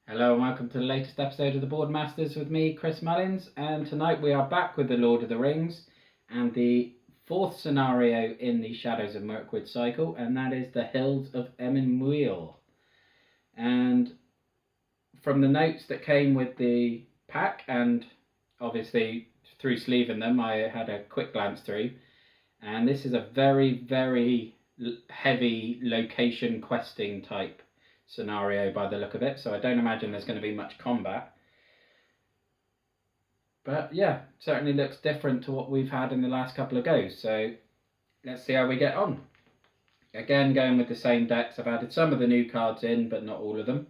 Hello and welcome to the latest episode of the Board Masters with me, Chris Mullins, and tonight we are back with the Lord of the Rings and the fourth scenario in the Shadows of Mirkwood cycle, and that is the Hills of Emyn Muil. And from the notes that came with the pack, and obviously through sleeving them, I had a quick glance through, and this is a very heavy location questing type scenario by the look of it, so I don't imagine there's going to be much combat. But yeah, certainly looks different to what we've had in the last couple of goes, so let's see how we get on. Again, going with the same decks. I've added some of the new cards in, but not all of them,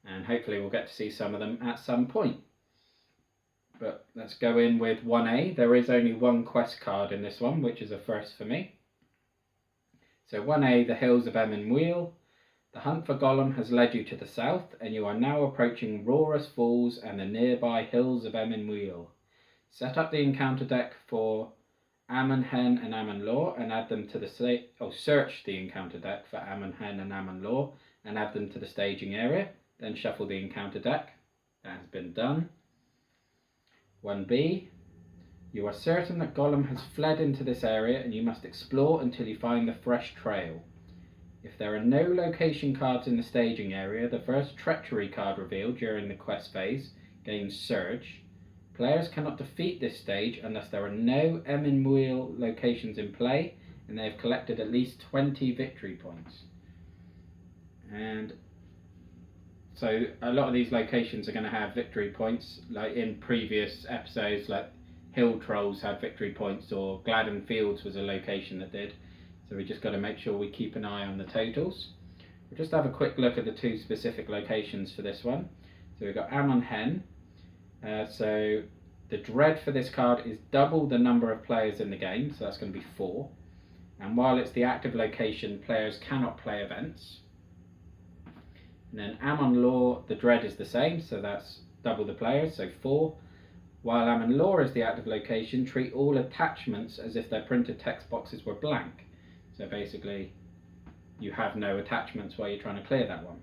and hopefully we'll get to see some of them at some point. But let's go in with 1A. There is only one quest card in this one, which is a first for me. So 1A, the Hills of Emyn Muil. The hunt for Gollum has led you to the south, and you are now approaching Rorus Falls and the nearby Hills of Emyn Muil. Set up the encounter deck for Amon Hen and Amon Law and add them to the search the encounter deck for Amon Hen and Amon Law and add them to the staging area. Then shuffle the encounter deck. That has been done. 1B. You are certain that Gollum has fled into this area, and you must explore until you find the fresh trail. If there are no location cards in the staging area, the first treachery card revealed during the quest phase gains Surge. Players cannot defeat this stage unless there are no Emyn Muil locations in play and they have collected at least 20 victory points. And so a lot of these locations are going to have victory points, like in previous episodes, like Hill Trolls had victory points, or Gladden Fields was a location that did. So we just got to make sure we keep an eye on the totals. We'll just have a quick look at the two specific locations for this one. So we've got Amon Hen. So the dread for this card is double the number of players in the game, so that's going to be 4. And while it's the active location, players cannot play events. And then Amon Law, the dread is the same, so that's double the players, so 4. While Amon Law is the active location, treat all attachments as if their printed text boxes were blank. So basically, you have no attachments while you're trying to clear that one.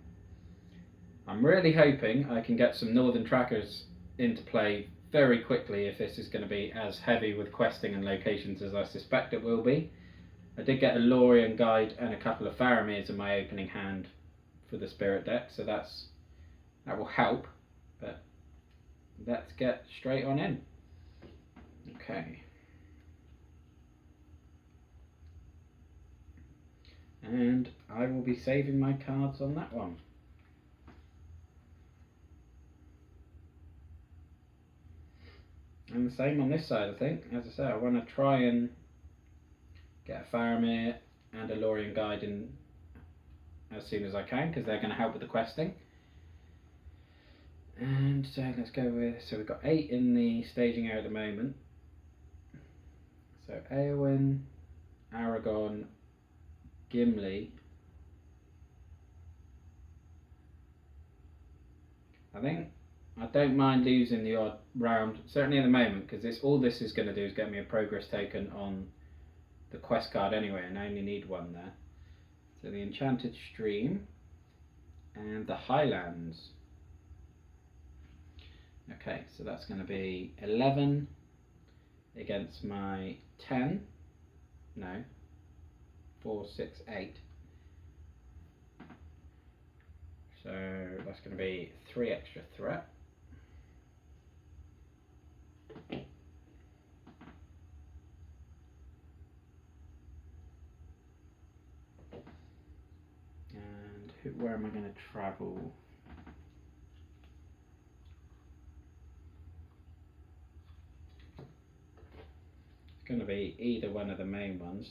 I'm really hoping I can get some Northern Trackers into play very quickly if this is going to be as heavy with questing and locations as I suspect it will be. I did get a Lorien Guide and a couple of Faramir's in my opening hand for the Spirit deck, so that will help. But let's get straight on in. Okay. And I will be saving my cards on that one. And the same on this side, I think. As I say, I want to try and get a Faramir and a Lorien Guide in as soon as I can, because they're going to help with the questing. And so let's go with, so we've got 8 in the staging area at the moment. So Eowyn, Aragorn, Gimli. I don't mind losing the odd round, certainly at the moment, because all this is going to do is get me a progress token on the quest card anyway, and I only need one there. So the Enchanted Stream and the Highlands. Okay, so that's going to be 11 against my 10. No. 4, 6, 8. So that's going to be 3 extra threat. And where am I going to travel? It's going to be either one of the main ones.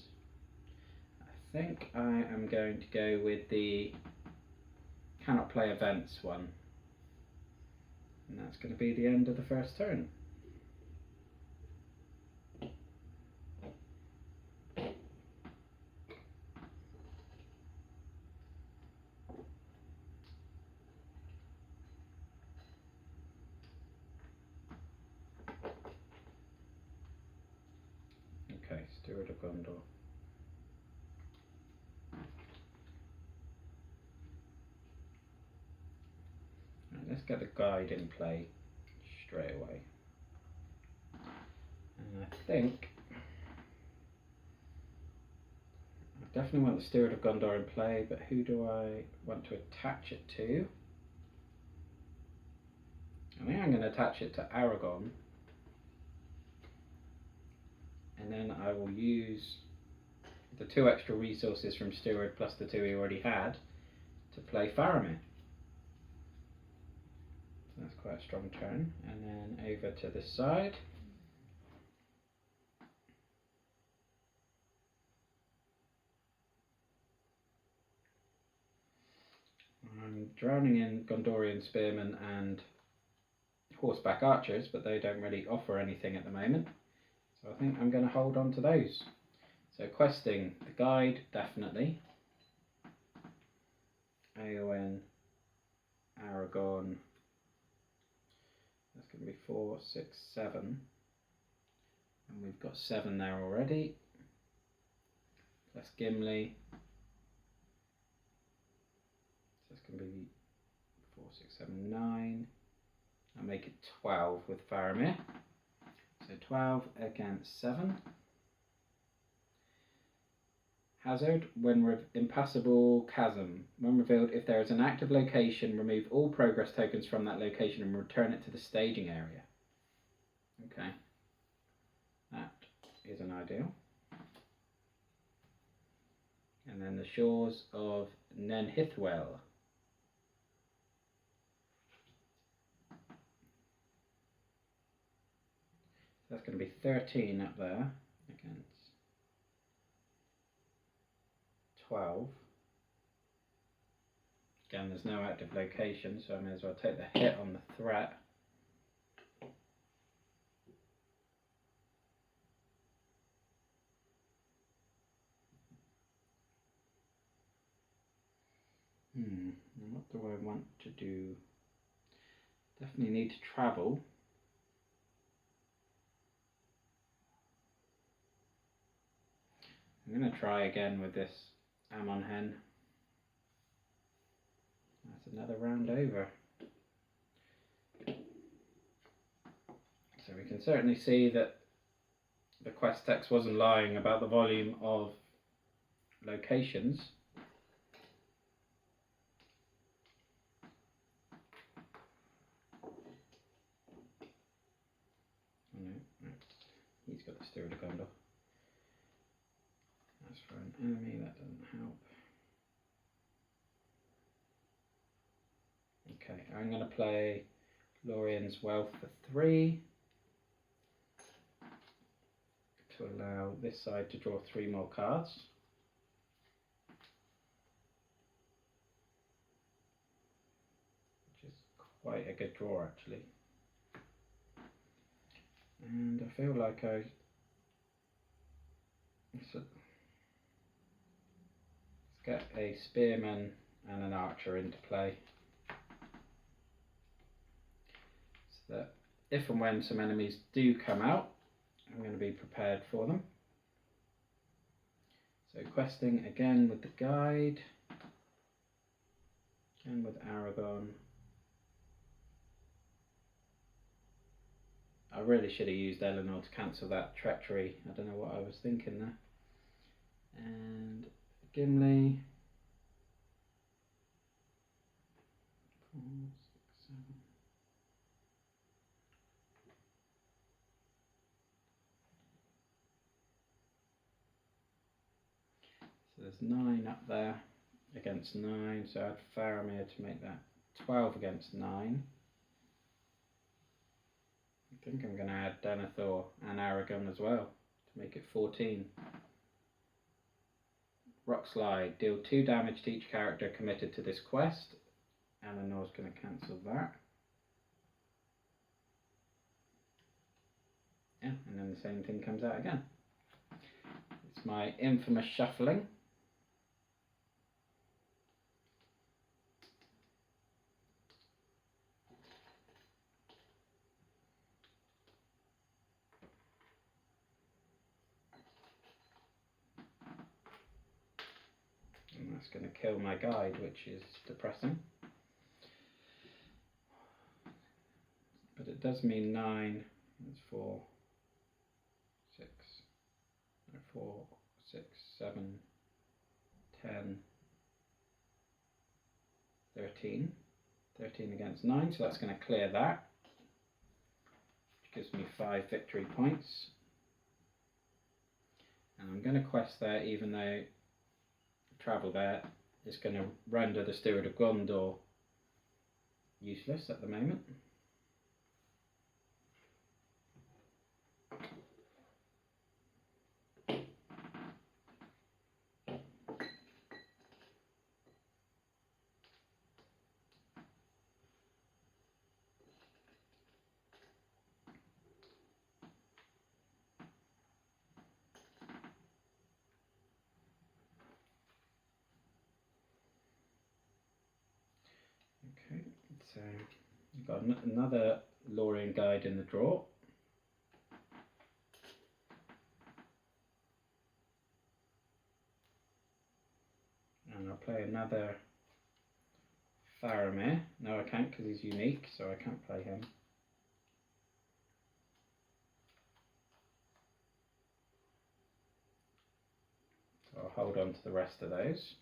I think I am going to go with the cannot play events one, and that's going to be the end of the first turn. Okay, Steward of Gondor. let's get the guide in play straight away. And I think I definitely want the Steward of Gondor in play, but who do I want to attach it to? I think I'm going to attach it to Aragorn, and then I will use the 2 extra resources from Steward plus the 2 he already had to play Faramir. So that's quite a strong turn. And then over to this side. I'm drowning in Gondorian spearmen and horseback archers, but they don't really offer anything at the moment. So I think I'm going to hold on to those. So questing the guide, definitely. Eowyn, Aragorn. That's going to be 4, 6, 7. And we've got 7 there already. Plus Gimli. So it's going to be 4, 6, 7, 9. I'll make it 12 with Faramir. So 12 against 7. Hazard, when impassable chasm. When revealed, if there is an active location, remove all progress tokens from that location and return it to the staging area. Okay, that is an ideal. And then the Shores of Nenhithwel. That's going to be 13 up there against 12. Again, there's no active location, so I may as well take the hit on the threat. What do I want to do? Definitely need to travel. I'm going to try again with this Ammon Hen. That's another round over. So we can certainly see that the quest text wasn't lying about the volume of locations. Oh no, he's got the Steward of Gondor. That's for an enemy, that doesn't help. Okay, I'm going to play Lorien's Wealth for 3 to allow this side to draw 3 more cards. Which is quite a good draw actually. And I feel like let's get a spearman and an archer into play, so that if and when some enemies do come out, I'm going to be prepared for them. So questing again with the guide, again with Aragorn. I really should have used Eleanor to cancel that treachery. I don't know what I was thinking there. And Gimli. 4, 6, 7. So there's 9 up there against 9. So I'd Faramir to make that 12 against 9. I think I'm going to add Denethor and Aragorn as well to make it 14. Rock Slide, deal 2 damage to each character committed to this quest. Eleanor's going to cancel that. Yeah, and then the same thing comes out again. It's my infamous shuffling. And that's going to kill my guide, which is depressing. does mean 9. That's 4, 6, 4, 6, 7, 10, 13. 13 against 9, so that's going to clear that, which gives me 5 victory points. And I'm going to quest there, even though travel there is going to render the Steward of Gondor useless at the moment. Okay, so you've got another Lorien guide in the draw. And I'll play another Faramir. No, I can't because he's unique, so I can't play him. So I'll hold on to the rest of those.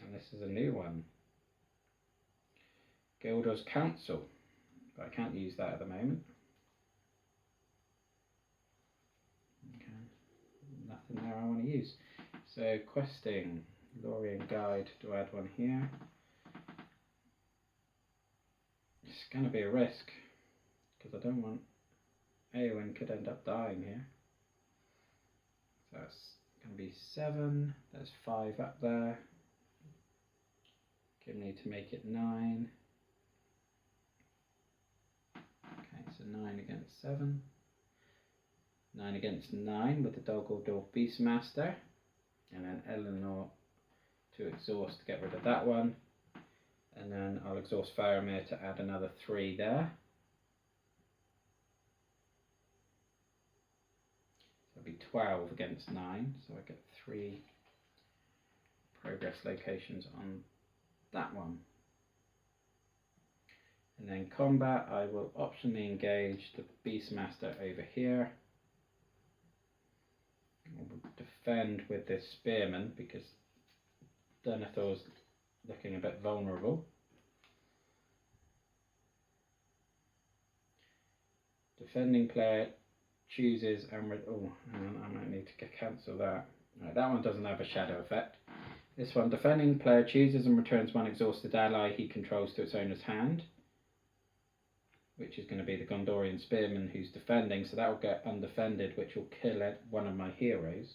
And this is a new one. Gildor's Council, but I can't use that at the moment. Okay. Nothing there I want to use. So questing, Lorien Guide, do I add one here? It's going to be a risk, because I don't want, Eowyn could end up dying here. So that's going to be 7, there's 5 up there. Going to need to make it 9. Okay, so 9 against 7. 9 against 9 with the Dol Guldur Beastmaster. And then Eleanor to exhaust to get rid of that one. And then I'll exhaust Faramir to add another 3 there. So it'll be 12 against 9. So I get 3 progress locations on that one. And then combat, I will optionally engage the Beastmaster over here. I will defend with this Spearman because Denethor's looking a bit vulnerable. Defending player chooses and oh, hang on, I might need to cancel that. Right, that one doesn't have a shadow effect. This one, defending player chooses and returns one exhausted ally he controls to its owner's hand, which is going to be the Gondorian Spearman who's defending, so that will get undefended, which will kill one of my heroes.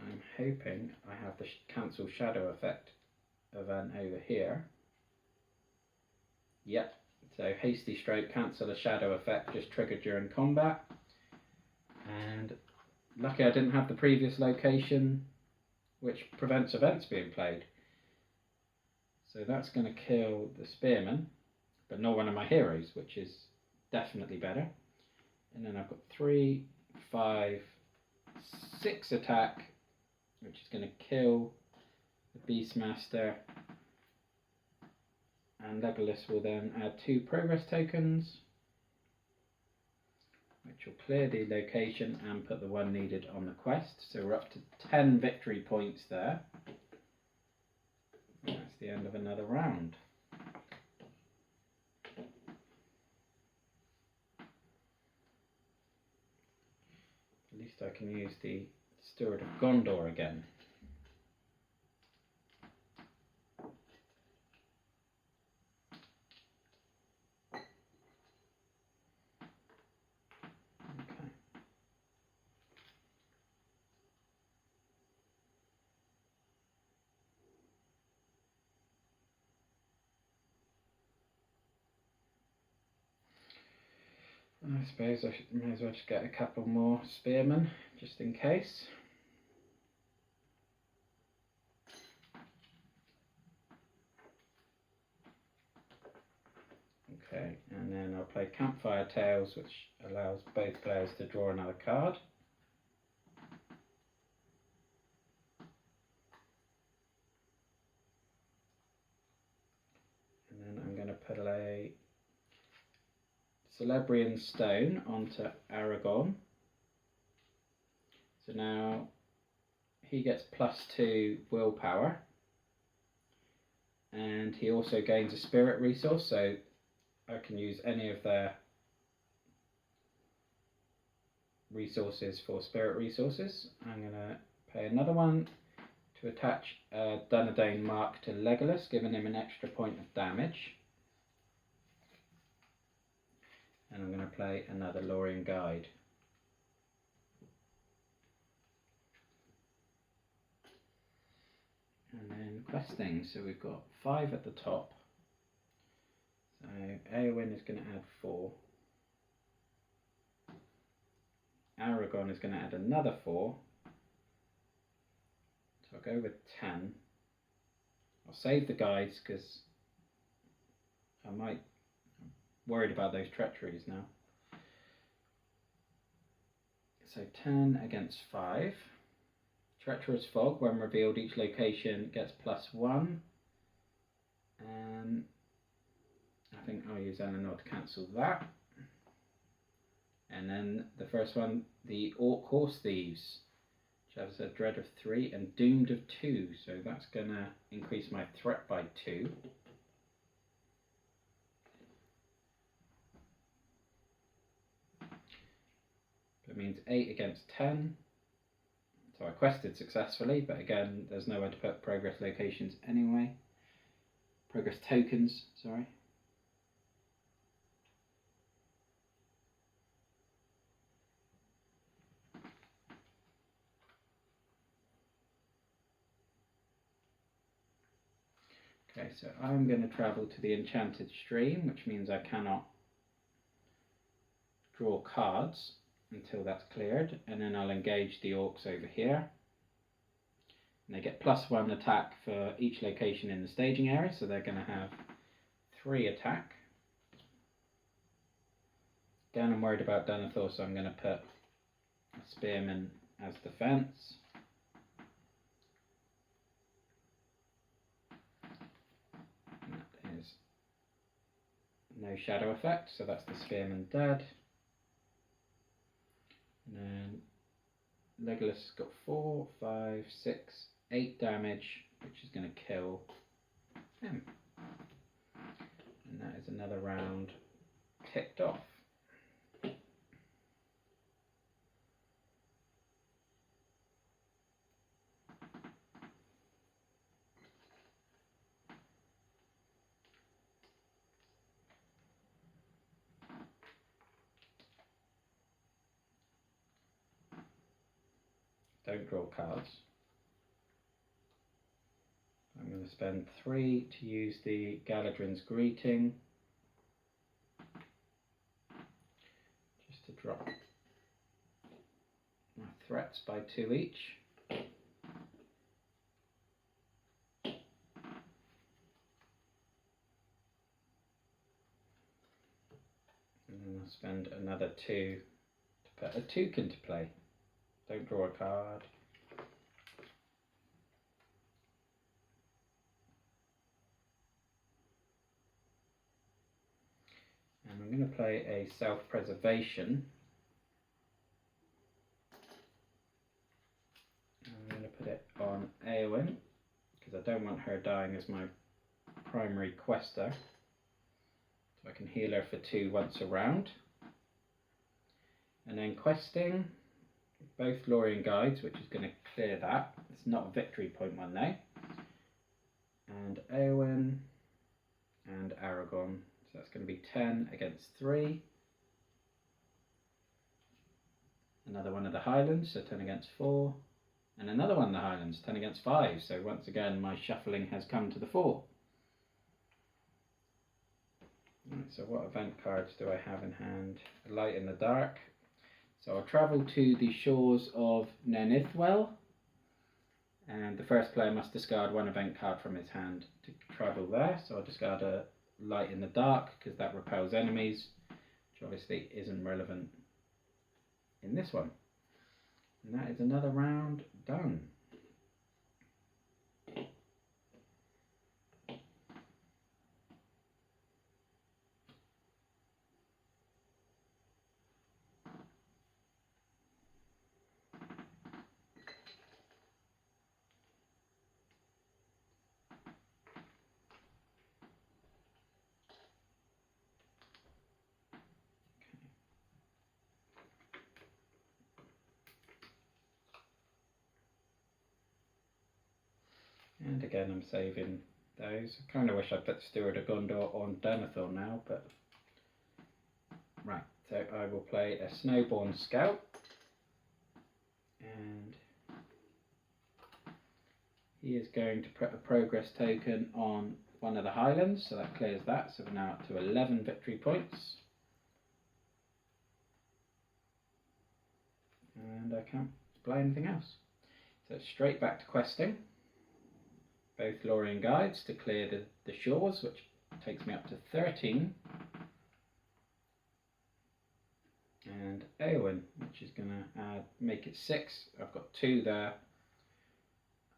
I'm hoping I have the cancel shadow effect event over here. Yep, so hasty stroke, cancel a shadow effect just triggered during combat. And lucky I didn't have the previous location, which prevents events being played. So that's going to kill the Spearman, but not one of my heroes, which is definitely better. And then I've got 3, 5, 6 attack, which is going to kill the Beastmaster. And Legolas will then add 2 progress tokens, which will clear the location and put the one needed on the quest. So we're up to 10 victory points there. And that's the end of another round. At least I can use the Steward of Gondor again. I suppose I may as well just get a couple more spearmen, just in case. Okay, and then I'll play Campfire Tales, which allows both players to draw another card. And then I'm going to Celebrian Stone onto Aragon. So now he gets +2 willpower, and he also gains a spirit resource, so I can use any of their resources for spirit resources. I'm going to pay another one to attach a Dunedain mark to Legolas, giving him an extra point of damage. And I'm going to play another Lorien Guide. And then questing, so we've got 5 at the top. So Eowyn is going to add 4. Aragon is going to add another 4. So I'll go with 10. I'll save the guides because I'm worried about those treacheries now. So 10 against 5. Treacherous Fog, when revealed, each location gets +1. I think I'll use Eleanor to cancel that. And then the first one, the Orc Horse Thieves, which has a dread of 3 and doomed of 2. So that's going to increase my threat by 2. That means 8 against 10. So I quested successfully, but again, there's nowhere to put progress locations anyway. Progress tokens, sorry. Okay, so I'm going to travel to the Enchanted Stream, which means I cannot draw cards until that's cleared, and then I'll engage the orcs over here. And they get +1 attack for each location in the staging area, so they're going to have 3 attack. Again, I'm worried about Denethor, so I'm going to put a spearman as defense. And that is no shadow effect, so that's the spearman dead. And then Legolas has got 4, 5, 6, 8 damage, which is going to kill him. And that is another round ticked off. Don't draw cards. I'm going to spend 3 to use the Galadrin's Greeting, just to drop my threats by 2 each. And then I'll spend another 2 to put a Took into play. Don't draw a card. And I'm going to play a self-preservation. I'm going to put it on Eowyn, because I don't want her dying as my primary quester. So I can heal her for 2 once a round. And then questing both Lorien Guides, which is going to clear that. It's not a victory point one though. And Eowyn and Aragon. So that's going to be 10 against 3. Another one of the Highlands, so 10 against 4. And another one of the Highlands, 10 against 5. So once again, my shuffling has come to the fore. Right, so what event cards do I have in hand? A Light in the Dark. So I'll travel to the shores of Nenithwell, and the first player must discard 1 event card from his hand to travel there. So I'll discard a Light in the Dark because that repels enemies, which obviously isn't relevant in this one. And that is another round done. And again, I'm saving those. I kind of wish I put Steward of Gondor on Denethor now, but... Right, so I will play a Snowborn Scout. And he is going to put a progress token on one of the Highlands, so that clears that. So we're now up to 11 victory points. And I can't play anything else. So straight back to questing. Both Lorien Guides to clear the shores, which takes me up to 13. And Eowyn, which is going to make it 6. I've got 2 there.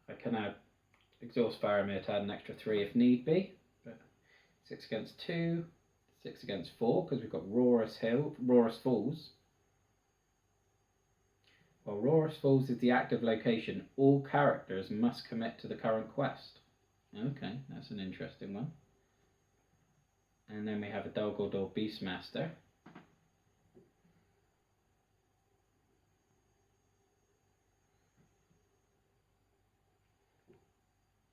I can add Exhaust Faramir to add an extra 3 if need be. But 6 against 2, 6 against 4, because we've got Rorus Falls. Well, Rorus Falls is the active location. All characters must commit to the current quest. Okay, that's an interesting one. And then we have a Dol Guldur Beastmaster.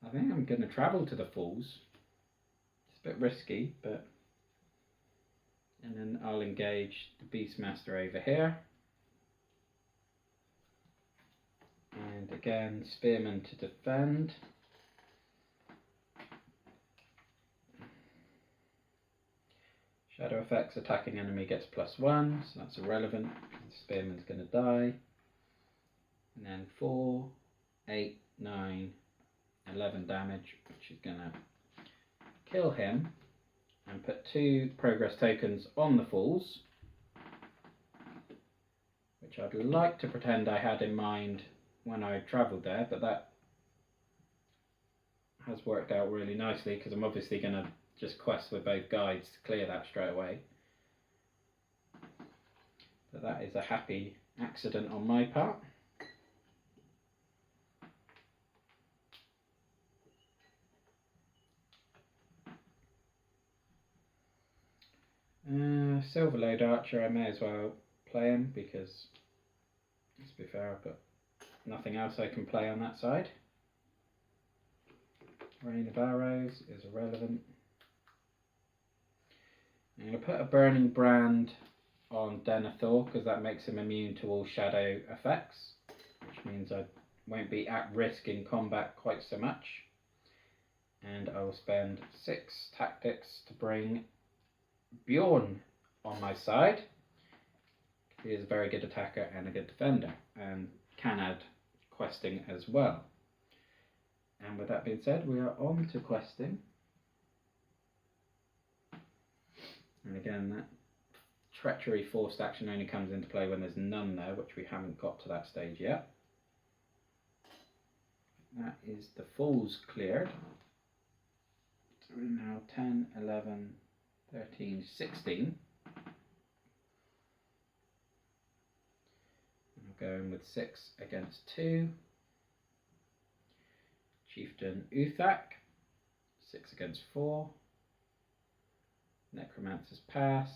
I think I'm going to travel to the falls. It's a bit risky, but... And then I'll engage the Beastmaster over here. And again, Spearman to defend. Shadow effects, attacking enemy gets +1, so that's irrelevant. The Spearman's going to die. And then 4, 8, 9, 11 damage, which is going to kill him. And put 2 progress tokens on the falls, which I'd like to pretend I had in mind when I travelled there, but that has worked out really nicely because I'm obviously going to just quest with both guides to clear that straight away. But that is a happy accident on my part. Silverlode Archer, I may as well play him because, let's be fair, I've got nothing else I can play on that side. Rain of Arrows is irrelevant. I'm going to put a Burning Brand on Denethor because that makes him immune to all shadow effects, which means I won't be at risk in combat quite so much. And I will spend 6 tactics to bring Bjorn on my side. He is a very good attacker and a good defender, and can add questing as well. And with that being said, we are on to questing. And again, that treachery forced action only comes into play when there's none there, which we haven't got to that stage yet. That is the falls cleared. So we're now 10, 11, 13, 16. I'll go in with 6 against 2. Chieftain Uthak, 6 against 4. Necromancer's Pass,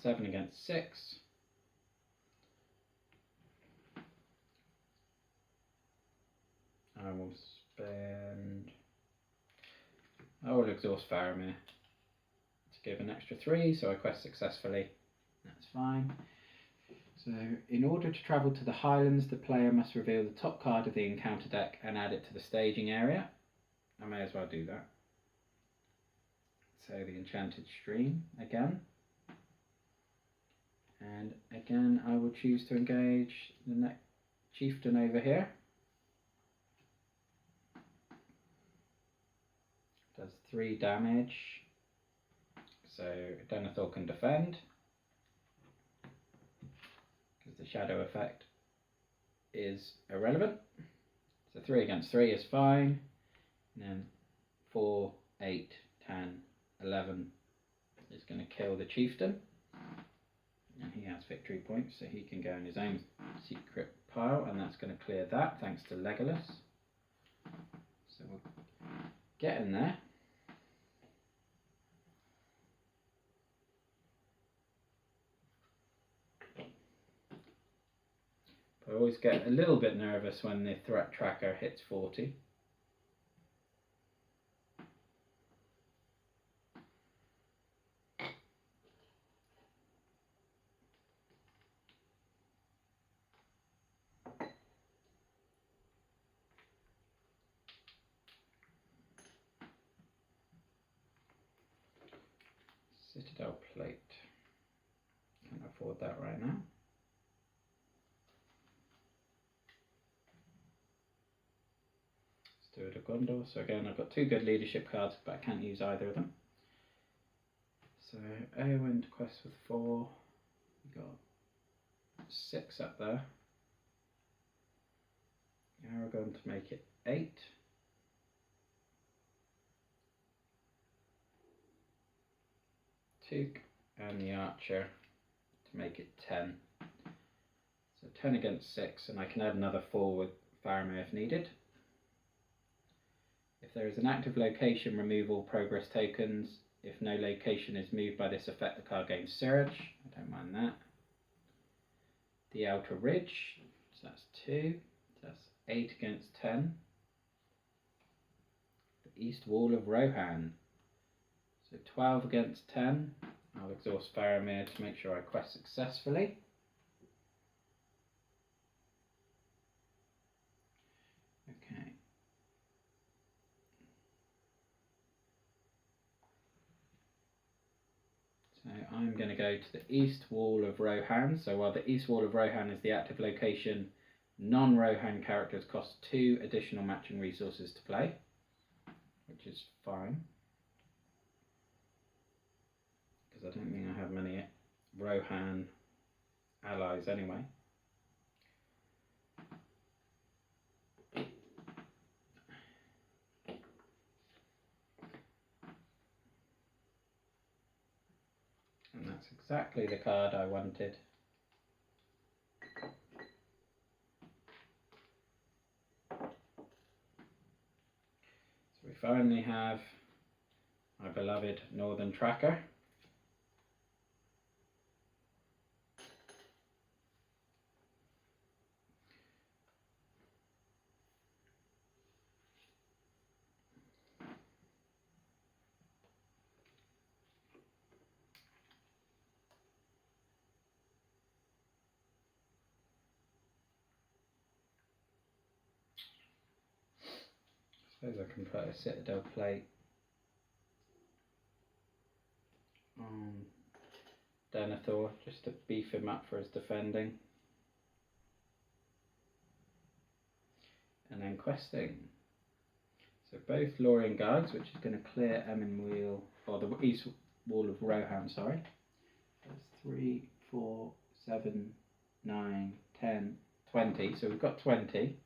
7 against 6. I will spend... I will exhaust Faramir to give an extra 3, so I quest successfully. That's fine. So, in order to travel to the Highlands, the player must reveal the top card of the encounter deck and add it to the staging area. I may as well do that. So, the Enchanted Stream again. And again, I will choose to engage the Chieftain over here. Does 3 damage. So, Denethor can defend. The shadow effect is irrelevant. So 3 against 3 is fine. And then 4, 8, 10, 11 is going to kill the chieftain. And he has victory points, so he can go in his own secret pile, and that's going to clear that thanks to Legolas. So we'll get in there. I always get a little bit nervous when the threat tracker hits 40. Citadel plate. Can't afford that right now. Let's do it a Gondor. So again, I've got 2 good leadership cards, but I can't use either of them. So Eowyn to quest with 4. We've got 6 up there. Aragorn to make it 8. Took and the archer to make it 10. So 10 against 6, and I can add another 4 with Faramir if needed. If there is an active location, remove all progress tokens. If no location is moved by this effect, the card gains Surge. I don't mind that. The Outer Ridge, so that's 2. So that's 8 against 10. The East Wall of Rohan. So 12 against 10. I'll exhaust Faramir to make sure I quest successfully. Okay. So I'm going to go to the East Wall of Rohan. So while the East Wall of Rohan is the active location, non-Rohan characters cost 2 additional matching resources to play, which is fine. Because I don't think I have many Rohan allies anyway. And that's exactly the card I wanted. So we finally have my beloved Northern Tracker. I suppose I can put a Citadel plate on Denethor just to beef him up for his defending. And then questing. So both Lorien Guards, which is going to clear Emyn Muil, or the East Wall of Rohan, sorry. That's 3, 4, 7, 9, 10, 20. So we've got 20.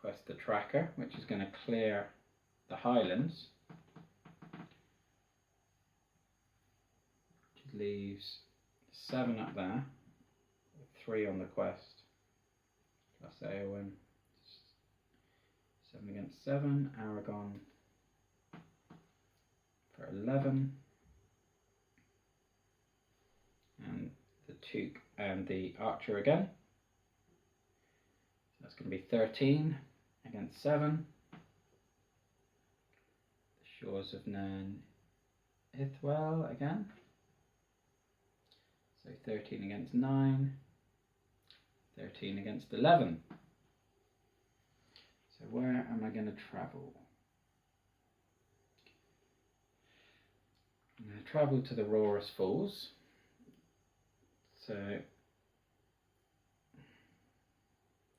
Quest the Tracker, which is going to clear the Highlands, which leaves 7 up there, with 3 on the quest, plus Eowyn. 7 against 7, Aragorn for 11, and the Took and the Archer again. So that's going to be 13 against 7. The Shores of Nan Ithwel again. So 13 against 9. 13 against 11. So where am I going to travel? I'm going to travel to the Rorus Falls. So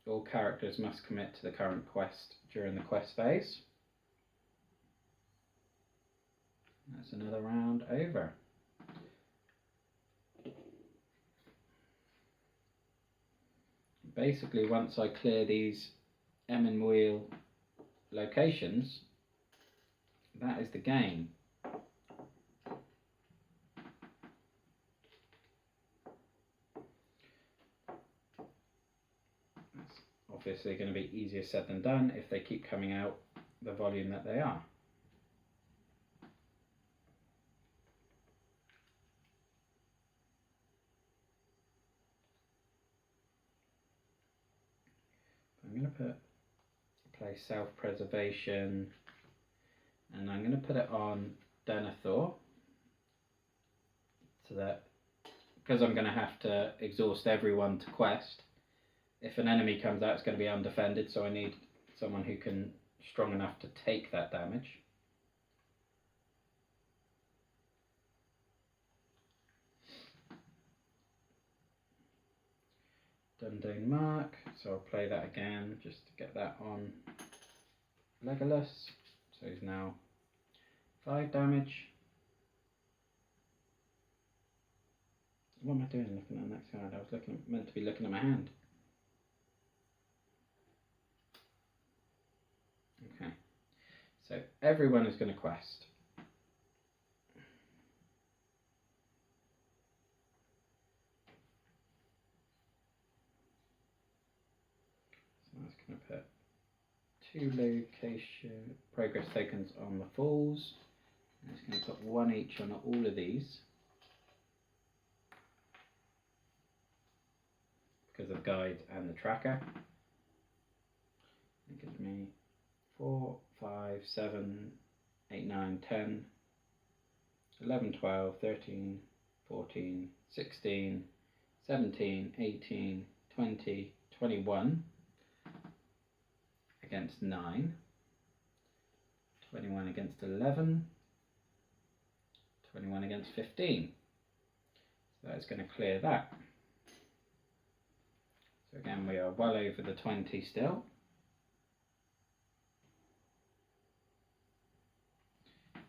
all characters must commit to the current quest during the quest phase. That's another round over. Basically, once I clear these Emyn Muil locations, that is the game. That's obviously going to be easier said than done if they keep coming out the volume that they are. I'm going to play self-preservation, and I'm going to put it on Denethor, so that, because I'm going to have to exhaust everyone to quest, if an enemy comes out it's going to be undefended, so I need someone who can strong enough to take that damage. Dundane Mark, so I'll play that again just to get that on Legolas. So he's now 5 damage. What am I doing looking at the next card? I was meant to be looking at my hand. Okay, so everyone is going to quest. So I was going to put 2 location progress tokens on the falls. I'm just going to put 1 each on all of these, because of guide and the tracker. It gives me 4, 5, 7, 8, 9, 10, 11, 12, 13, 14, 16, 17, 18, 20, 21 against 9, 21 against 11, 21 against 15. So that's going to clear that. So again, we are well over the 20 still.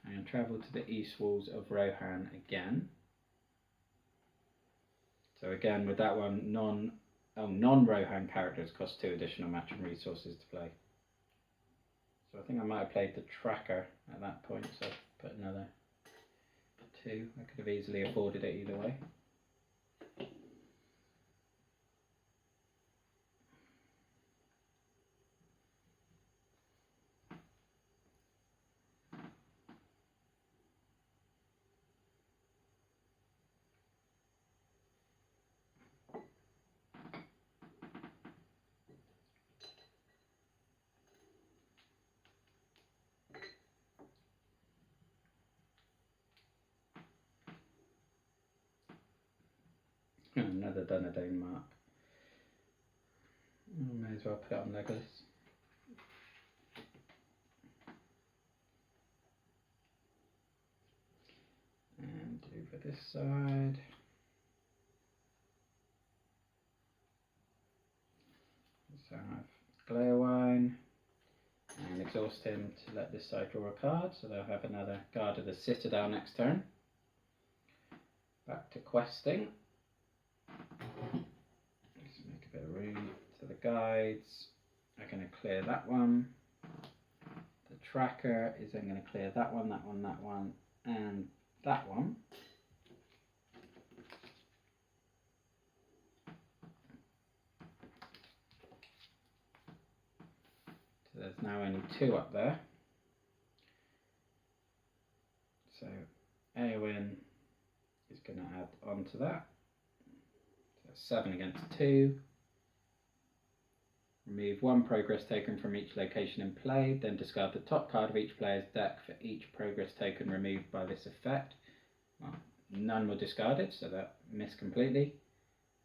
I'm going to travel to the east walls of Rohan again. So again, with that one, non-Rohan characters cost 2 additional matching resources to play. So I think I might have played the tracker at that point, so I'll put another 2. I could have easily afforded it either way. Another Dundane Mark. I may as well put it on Legolas. And over this side. So I have Glowwine and exhaust him to let this side draw a card, so they'll have another Guard of the Citadel next turn. Back to questing. Just make a bit of room. So the guides are going to clear that one. The tracker is then going to clear that one, that one, that one, and that one. So there's now only 2 up there. So Eowyn is going to add on to that. 7 against 2. Remove 1 progress token from each location in play, then discard the top card of each player's deck for each progress token removed by this effect. Well, none were discarded, so that missed completely.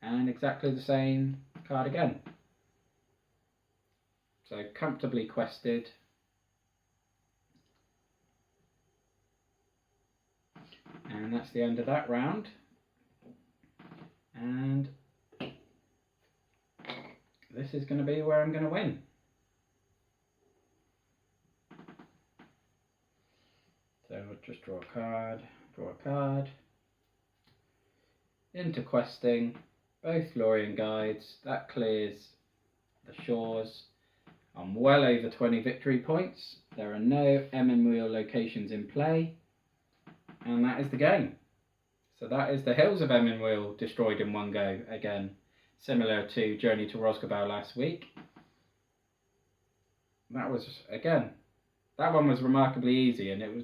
And exactly the same card again. So comfortably quested. And that's the end of that round. And this is going to be where I'm going to win. So we'll just draw a card. Into questing, both Lorien guides, that clears the shores. I'm well over 20 victory points. There are no Emyn Muil locations in play. And that is the game. So that is the Hills of Emyn Muil destroyed in one go again. Similar to Journey to Rosgobel last week. That was, again, that one was remarkably easy, and it was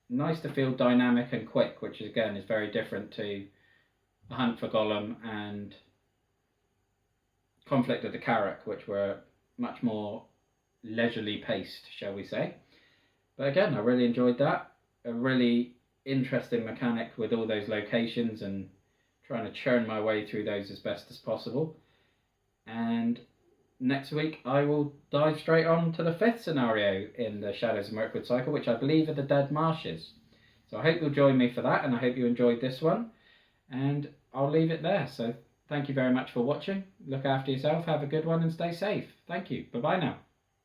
nice to feel dynamic and quick, which again is very different to The Hunt for Gollum and Conflict of the Carrack, which were much more leisurely paced, shall we say. But again, I really enjoyed that. A really interesting mechanic with all those locations and trying to churn my way through those as best as possible. And next week I will dive straight on to the 5th scenario in the Shadows of Mirkwood cycle, which I believe are the Dead Marshes. So I hope you'll join me for that, and I hope you enjoyed this one, and I'll leave it there. So Thank you very much for watching. Look after yourself, have a good one and stay safe. Thank you. Bye bye now.